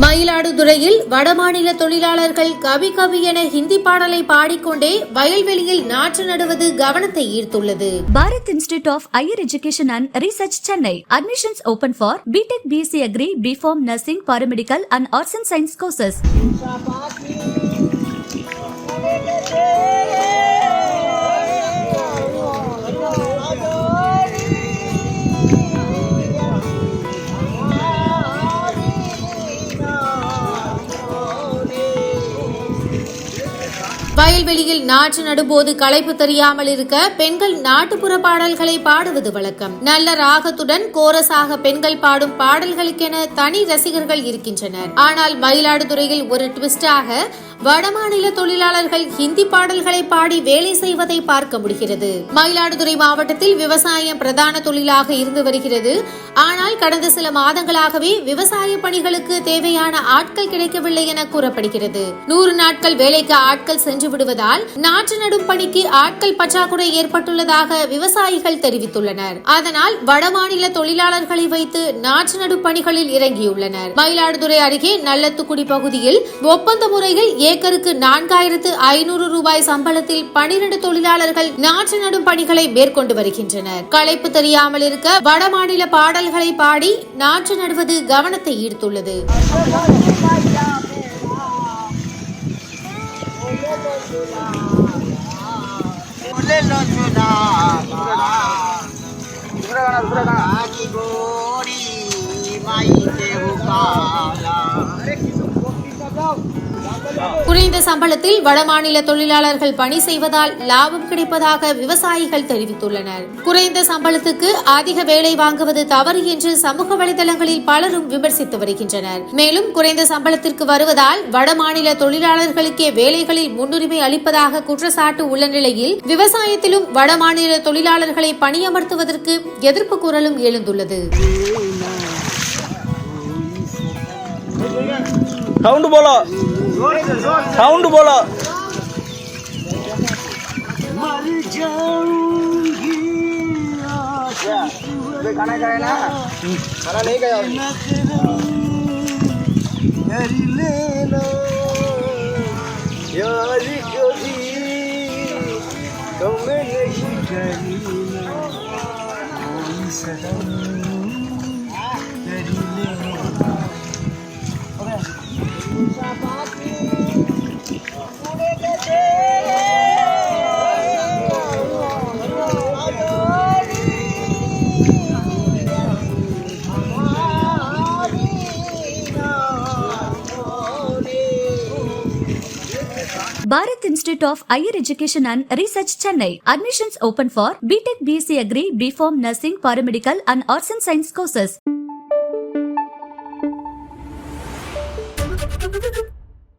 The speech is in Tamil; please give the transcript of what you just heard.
மயிலாடுதுறையில் வடமாநில தொழிலாளர்கள் கவி கவி என ஹிந்தி பாடலை பாடிக்கொண்டே வயல்வெளியில் நாற்று நடுவது கவனத்தை ஈர்த்துள்ளது. Bharat institute of higher education and research Chennai. Admissions open for BTech, BSc Agri, B.Pharm, Nursing, Paramedical and Arts and Science courses. வயல்வெளியில் நாற்று நடும்போது களைப்பு தெரியாமல் இருக்க பெண்கள் நாட்டுப்புற பாடல்களை பாடுவது வழக்கம். நல்ல ராகத்துடன் கோரஸாக பெண்கள் பாடும் பாடல்களுக்கென தனி ரசிகர்கள் இருக்கின்றனர். ஆனால் மயிலாடுதுறையில் ஒரு ட்விஸ்டாக வடமாநில தொழிலாளர்கள் ஹிந்தி பாடல்களை பாடி வேலை செய்வதை பார்க்க முடிகிறது. மயிலாடுதுறை மாவட்டத்தில் விவசாயம் பிரதான தொழிலாக இருந்து வருகிறது. ஆனால் கடந்த சில மாதங்களாகவே விவசாய பணிகளுக்கு தேவையான ஆட்கள் கிடைக்கவில்லை என கூறப்படுகிறது. 100 நாட்கள் வேலைக்கு ஆட்கள் சென்று விடுவதால் நாற்று நடும் பணிக்கு ஆட்கள் பற்றாக்குறை ஏற்பட்டுள்ளதாக விவசாயிகள் தெரிவித்துள்ளனர். அதனால் வடமாநில தொழிலாளர்களை வைத்து நாற்று நடும் பணிகளில் இறங்கியுள்ளனர். மயிலாடுதுறை அருகே நல்லத்துக்குடி பகுதியில் ஒப்பந்த முறையில் ஏக்கருக்கு 4500 ரூபாய் சம்பளத்தில் 12 தொழிலாளர்கள் நாற்று நடும் பணிகளை மேற்கொண்டு வருகின்றனர். களைப்பு தெரியாமல் இருக்க வடமாநில பாடல்களை பாடி நாற்று நடுவது கவனத்தை ஈர்த்துள்ளது. குறைந்த சம்பளத்தில் வடமாநில தொழிலாளர்கள் பணி செய்வதால் லாபம் கிடைப்பதாக விவசாயிகள் தெரிவித்துள்ளனர். குறைந்த சம்பளத்துக்கு அதிக வேலை வாங்குவது தவறு என்று சமூக வலைதளங்களில் பலரும் விமர்சித்து வருகின்றனர். மேலும் குறைந்த சம்பளத்திற்கு வருவதால் வடமாநில தொழிலாளர்களுக்கே வேலைகளில் முன்னுரிமை அளிப்பதாக குற்றச்சாட்டு உள்ள நிலையில் விவசாயத்திலும் வடமாநில தொழிலாளர்களை பணியமர்த்துவதற்கு எதிர்ப்பு குரலும் எழுந்துள்ளது. साउंड बोलो, साउंड बोलो। मर जाऊंगी खाना खाए ना, खाना नहीं खाया कर लेना यार कभी तुम नहीं करना सदम कर लेना। Bharat Institute of Higher Education and Research Chennai. Admissions open for BTech, BSc Agri, B.Pharm, Nursing, Paramedical and Arts and Science courses.